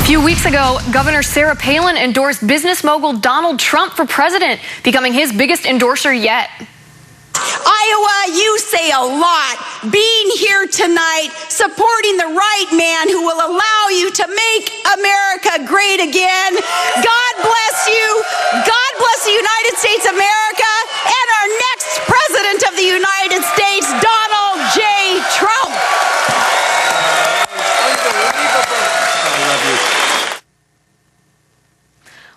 few weeks ago, Governor Sarah Palin endorsed business mogul Donald Trump for president, becoming his biggest endorser yet. Iowa, you say a lot. Being here tonight, supporting the right man who will allow you to make America great again. God bless you. God bless the United States of America and our next president of the United States, Donald J. Trump.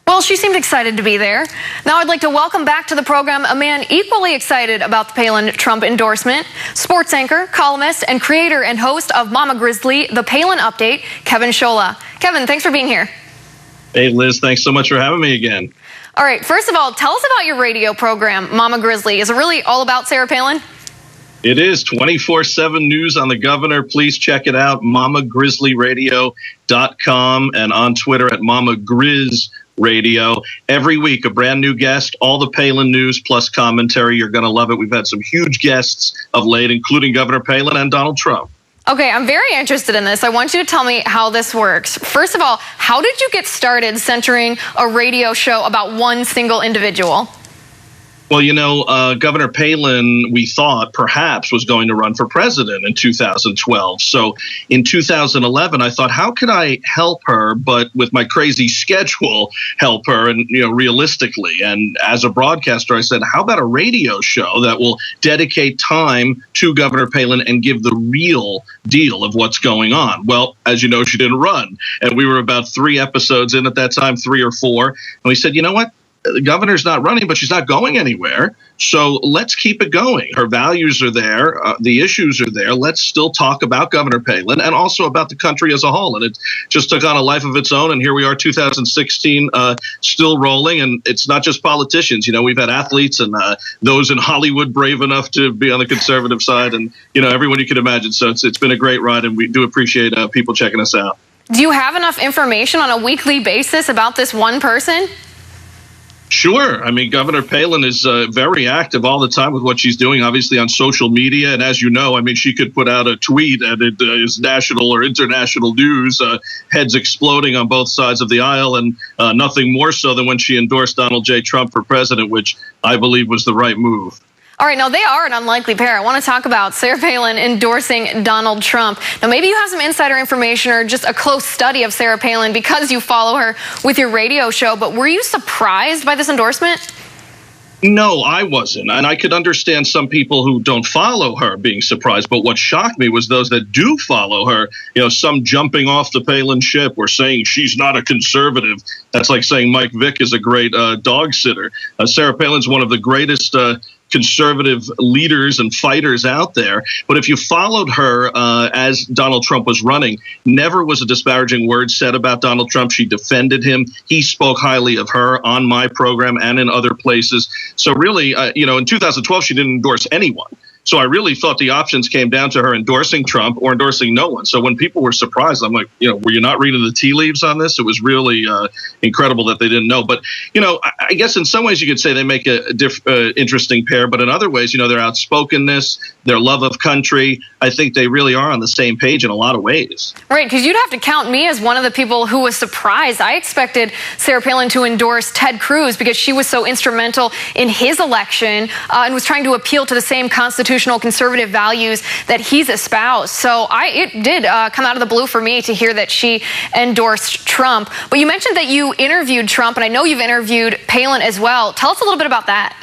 Well, she seemed excited to be there. Now I'd like to welcome back to the program a man equally excited about the Palin-Trump endorsement, sports anchor, columnist, and creator and host of Mama Grizzly, The Palin Update, Kevin Scholla. Kevin, thanks for being here. Hey, Liz, thanks so much for having me again. All right, first of all, tell us about your radio program, Mama Grizzly. Is it really all about Sarah Palin? It is 24/7 news on the governor. Please check it out, mamagrizzlyradio.com, and on Twitter at Mama Grizz Radio. Every week, a brand new guest, all the Palin news plus commentary. You're going to love it. We've had some huge guests of late, including Governor Palin and Donald Trump. Okay, I'm very interested in this. I want you to tell me how this works. First of all, how did you get started centering a radio show about one single individual? Well, you know, Governor Palin, we thought perhaps was going to run for president in 2012. So in 2011, I thought, how could I help her, but with my crazy schedule, help her and, you know, realistically? And as a broadcaster, I said, how about a radio show that will dedicate time to Governor Palin and give the real deal of what's going on? Well, as you know, she didn't run. And we were about 3 episodes in at that time, 3 or 4. And we said, you know what? The governor's not running, but she's not going anywhere. So let's keep it going. Her values are there. The issues are there. Let's still talk about Governor Palin and also about the country as a whole. And it just took on a life of its own. And here we are, 2016, still rolling. And it's not just politicians. You know, we've had athletes and those in Hollywood brave enough to be on the conservative side and, you know, everyone you can imagine. So it's been a great ride. And we do appreciate people checking us out. Do you have enough information on a weekly basis about this one person? Sure. I mean, Governor Palin is very active all the time with what she's doing, obviously on social media. And as you know, I mean, she could put out a tweet and it is national or international news, heads exploding on both sides of the aisle, and nothing more so than when she endorsed Donald J. Trump for president, which I believe was the right move. All right, now they are an unlikely pair. I want to talk about Sarah Palin endorsing Donald Trump. Now, maybe you have some insider information or just a close study of Sarah Palin because you follow her with your radio show, but were you surprised by this endorsement? No, I wasn't. And I could understand some people who don't follow her being surprised. But what shocked me was those that do follow her, you know, some jumping off the Palin ship or saying she's not a conservative. That's like saying Mike Vick is a great dog sitter. Sarah Palin's one of the greatest conservative leaders and fighters out there. But if you followed her as Donald Trump was running, never was a disparaging word said about Donald Trump. She defended him. He spoke highly of her on my program and in other places. So really, you know, in 2012, she didn't endorse anyone. So I really thought the options came down to her endorsing Trump or endorsing no one. So when people were surprised, I'm like, you know, were you not reading the tea leaves on this? It was really incredible that they didn't know. But, you know, I guess in some ways you could say they make a interesting pair. But in other ways, you know, their outspokenness, their love of country, I think they really are on the same page in a lot of ways. Right, because you'd have to count me as one of the people who was surprised. I expected Sarah Palin to endorse Ted Cruz because she was so instrumental in his election and was trying to appeal to the same constitutional conservative values that he's espoused. So it did come out of the blue for me to hear that she endorsed Trump. But you mentioned that you interviewed Trump, and I know you've interviewed Palin as well. Tell us a little bit about that.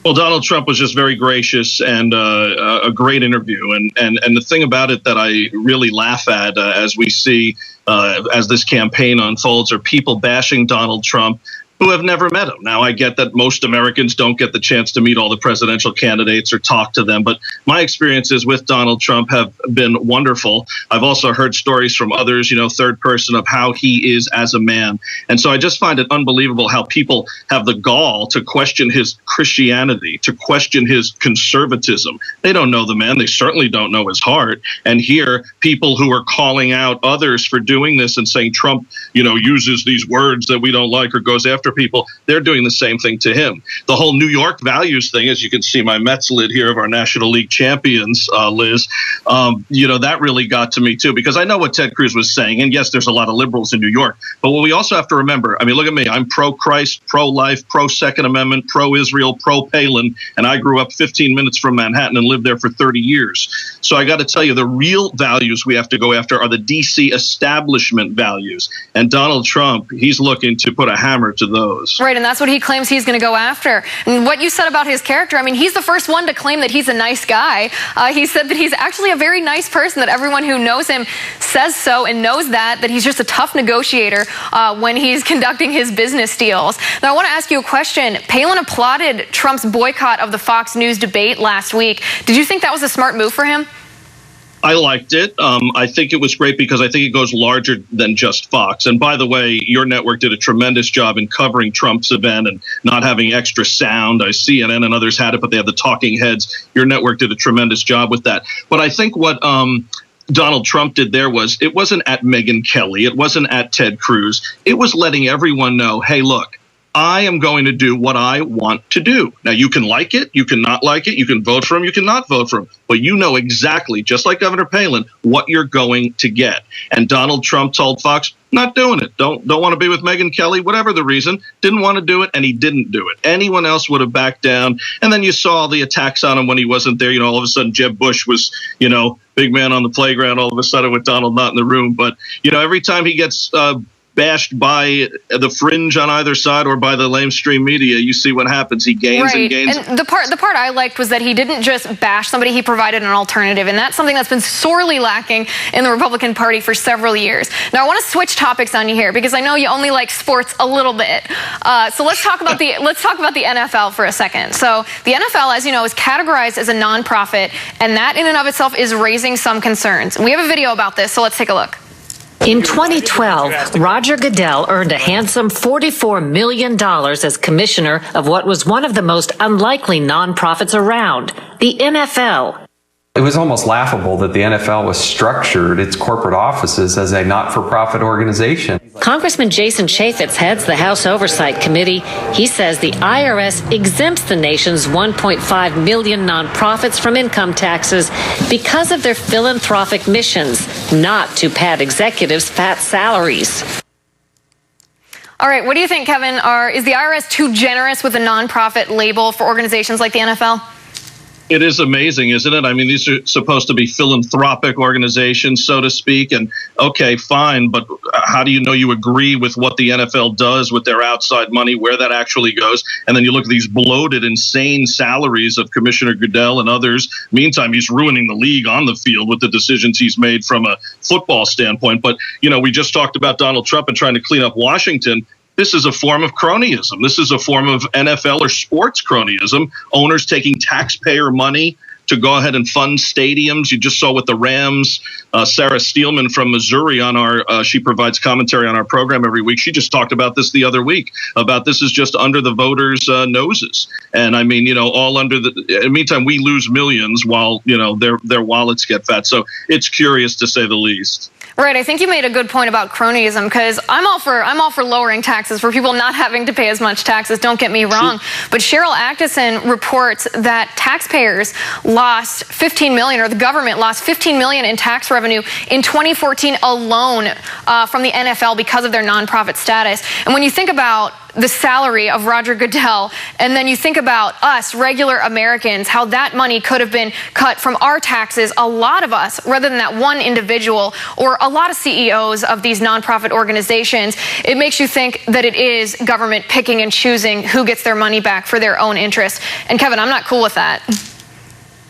Well, Donald Trump was just very gracious and a great interview. And the thing about it that I really laugh at as we see as this campaign unfolds are people bashing Donald Trump who have never met him. Now, I get that most Americans don't get the chance to meet all the presidential candidates or talk to them, but my experiences with Donald Trump have been wonderful. I've also heard stories from others, you know, third person, of how he is as a man. And so I just find it unbelievable how people have the gall to question his Christianity, to question his conservatism. They don't know the man. They certainly don't know his heart. And here, people who are calling out others for doing this and saying Trump, you know, uses these words that we don't like or goes after after people, they're doing the same thing to him. The whole New York values thing, as you can see my Mets lid here of our National League champions, Liz, that really got to me too, because I know what Ted Cruz was saying. And yes, there's a lot of liberals in New York. But what we also have to remember, I mean, look at me. I'm pro-Christ, pro-life, pro-Second Amendment, pro-Israel, pro-Palin. And I grew up 15 minutes from Manhattan and lived there for 30 years. So I got to tell you, the real values we have to go after are the D.C. establishment values. And Donald Trump, he's looking to put a hammer to those. Right, and that's what he claims he's going to go after. And what you said about his character, I mean, he's the first one to claim that he's a nice guy. He said that he's actually a very nice person, that everyone who knows him says so and knows that he's just a tough negotiator when he's conducting his business deals. Now, I want to ask you a question. Palin applauded Trump's boycott of the Fox News debate last week. Did you think that was a smart move for him? I liked it. I think it was great because I think it goes larger than just Fox. And by the way, your network did a tremendous job in covering Trump's event and not having extra sound. CNN and others had it, but they had the talking heads. Your network did a tremendous job with that. But I think what Donald Trump did there was, it wasn't at Megyn Kelly. It wasn't at Ted Cruz. It was letting everyone know, hey, look, I am going to do what I want to do. Now, you can like it, you can not like it, you can vote for him, you can not vote for him, but you know exactly, just like Governor Palin, what you're going to get. And Donald Trump told Fox, not doing it. Don't want to be with Megyn Kelly, whatever the reason. Didn't want to do it, and he didn't do it. Anyone else would have backed down. And then you saw the attacks on him when he wasn't there. All of a sudden, Jeb Bush was, big man on the playground, all of a sudden with Donald not in the room. But, every time he gets bashed by the fringe on either side or by the lamestream media, you see what happens. He gains and gains. And the part I liked was that he didn't just bash somebody, he provided an alternative. And that's something that's been sorely lacking in the Republican Party for several years. Now, I want to switch topics on you here because I know you only like sports a little bit. So let's talk about the NFL for a second. So the NFL, as you know, is categorized as a nonprofit, and that in and of itself is raising some concerns. We have a video about this, so let's take a look. In 2012, Roger Goodell earned a handsome $44 million as commissioner of what was one of the most unlikely nonprofits around, the NFL. It was almost laughable that the NFL was structured, its corporate offices, as a not-for-profit organization. Congressman Jason Chaffetz heads the House Oversight Committee. He says the IRS exempts the nation's 1.5 million nonprofits from income taxes because of their philanthropic missions, not to pad executives' fat salaries. All right, what do you think, Kevin? Is the IRS too generous with a nonprofit label for organizations like the NFL? It is amazing, isn't it? I mean, these are supposed to be philanthropic organizations, so to speak. And okay, fine, but how do you know you agree with what the NFL does with their outside money, where that actually goes? And then you look at these bloated, insane salaries of Commissioner Goodell and others. Meantime, he's ruining the league on the field with the decisions he's made from a football standpoint. But, we just talked about Donald Trump and trying to clean up Washington. This is a form of cronyism. This is a form of NFL or sports cronyism. Owners taking taxpayer money to go ahead and fund stadiums. You just saw with the Rams, Sarah Steelman from Missouri she provides commentary on our program every week. She just talked about this the other week, about this is just under the voters' noses. And I mean, all under in the meantime, we lose millions while, their wallets get fat. So it's curious to say the least. Right, I think you made a good point about cronyism, because I'm all for lowering taxes, for people not having to pay as much taxes. Don't get me wrong, but Cheryl Atkinson reports that taxpayers lost $15 million, or the government lost $15 million in tax revenue in 2014 alone from the NFL because of their nonprofit status. And when you think about the salary of Roger Goodell, and then you think about us, regular Americans, how that money could have been cut from our taxes, a lot of us, rather than that one individual or a lot of CEOs of these nonprofit organizations, it makes you think that it is government picking and choosing who gets their money back for their own interests. And Kevin, I'm not cool with that.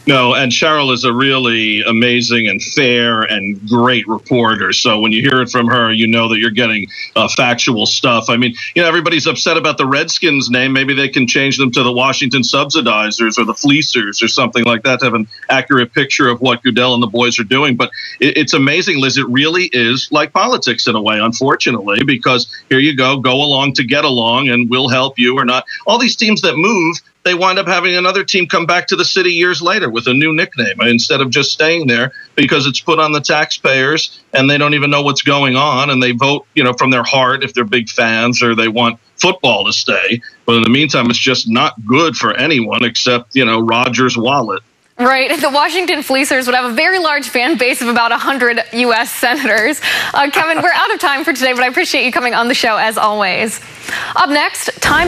No, and Cheryl is a really amazing and fair and great reporter. So when you hear it from her, you know that you're getting factual stuff. I mean, everybody's upset about the Redskins name. Maybe they can change them to the Washington Subsidizers or the Fleecers or something like that to have an accurate picture of what Goodell and the boys are doing. But it's amazing, Liz. It really is like politics in a way, unfortunately, because here you go along to get along, and we'll help you or not. All these teams that move, they wind up having another team come back to the city years later with a new nickname instead of just staying there because it's put on the taxpayers and they don't even know what's going on, and they vote, from their heart if they're big fans or they want football to stay. But in the meantime, it's just not good for anyone except, Roger's wallet. Right. The Washington Fleecers would have a very large fan base of about 100 U.S. senators. Kevin, we're out of time for today, but I appreciate you coming on the show as always. Up next, time